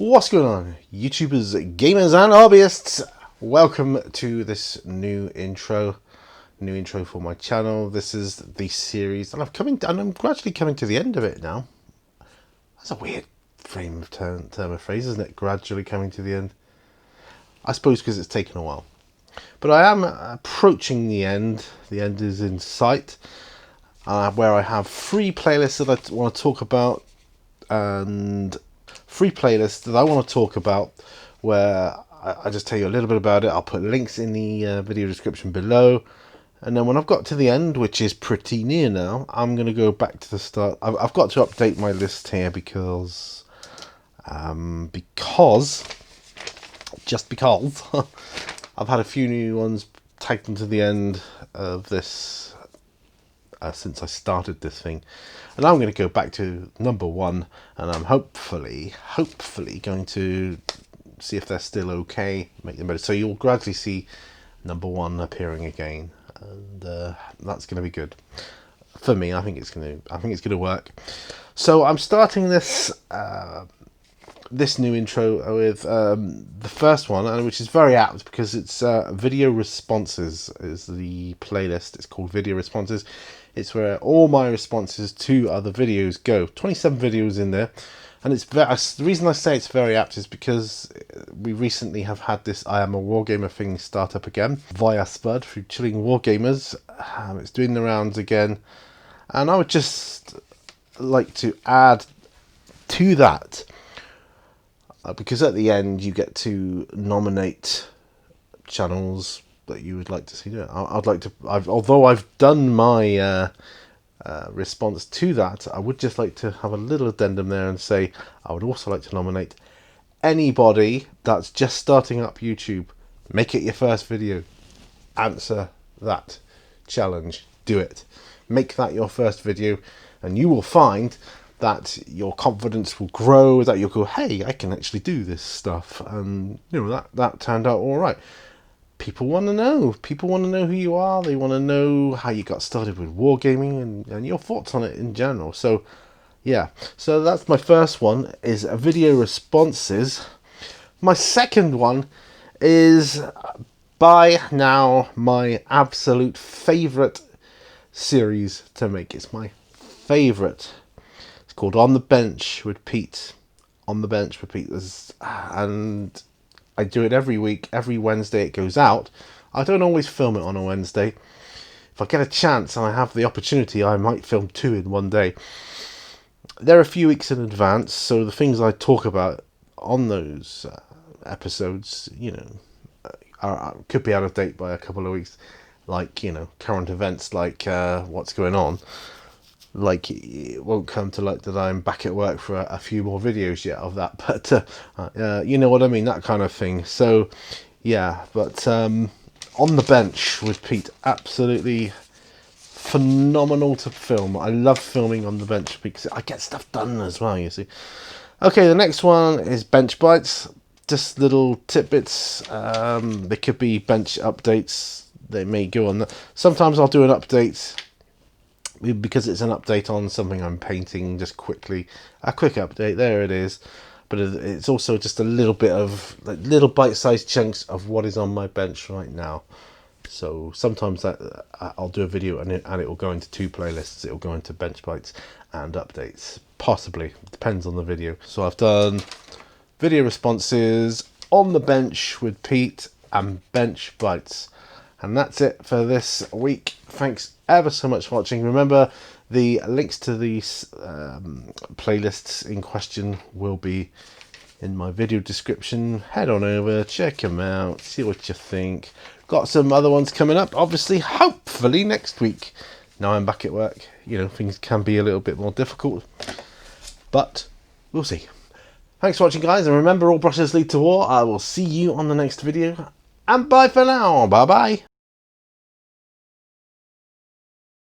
What's going on, YouTubers, gamers and hobbyists? Welcome to this new intro for my channel. This is the series, and I'm gradually coming to the end of it now. That's a weird term of phrase, isn't it? Gradually coming to the end. I suppose because it's taken a while, but I am approaching the end. The end is in sight, where I have 3 playlists that I want to talk about, and 3 playlists that I want to talk about, where I just tell you a little bit about it. I'll put links in the video description below, and then when I've got to the end, which is pretty near now, I'm going to go back to the start. I've got to update my list here because just because I've had a few new ones tagged into the end of this since I started this thing, and I'm going to go back to number 1, and I'm hopefully going to see if they're still okay, make them better. So you'll gradually see number 1 appearing again, and that's going to be good for me. I think it's going to work. So I'm starting this this new intro with the first one, which is very apt because it's video responses is the playlist. It's called Video Responses. It's where all my responses to other videos go. 27 videos in there, and it's the reason I say it's very apt is because we recently have had this I Am a Wargamer thing start up again via Spud through Chilling Wargamers. It's doing the rounds again, and I would just like to add to that because at the end you get to nominate channels that you would like to see do it. Although I've done my response to that, I would just like to have a little addendum there and say I would also like to nominate anybody that's just starting up YouTube. Make it your first video. Answer that challenge. Do it. Make that your first video, and you will find that your confidence will grow, that you'll go, hey, I can actually do this stuff, and that turned out all right. People want to know. People want to know who you are. They want to know how you got started with wargaming and your thoughts on it in general. So, yeah. So that's my first one, is a video responses. My second one is by now my absolute favourite series to make. It's my favourite. It's called On the Bench with Pete. On the Bench with Pete. And I do it every week. Every Wednesday it goes out. I don't always film it on a Wednesday. If I get a chance and I have the opportunity, I might film 2 in one day. They're a few weeks in advance, so the things I talk about on those episodes, could be out of date by a couple of weeks. Like, current events, like what's going on. Like, it won't come to light that I'm back at work for a few more videos yet of that, but you know what I mean, that kind of thing. So yeah, but On the Bench with Pete, absolutely phenomenal to film. I love filming On the Bench because I get stuff done as well, you see. Okay, the next one is Bench Bites. Just little tidbits. They could be bench updates. They may go on that. Sometimes I'll do an update because it's an update on something I'm painting, just quickly. A quick update, there it is. But it's also just a little bit of, like, little bite-sized chunks of what is on my bench right now. So sometimes I'll do a video and it will go into 2 playlists. It will go into Bench Bites and updates. Possibly. Depends on the video. So I've done video responses, On the Bench with Pete, and Bench Bites. And that's it for this week. Thanks ever so much for watching. Remember, the links to these playlists in question will be in my video description. Head on over, check them out, see what you think. Got some other ones coming up, obviously, hopefully next week. Now I'm back at work, things can be a little bit more difficult, but we'll see. Thanks for watching, guys, and remember, all brushes lead to war. I will see you on the next video, and bye for now. Bye bye.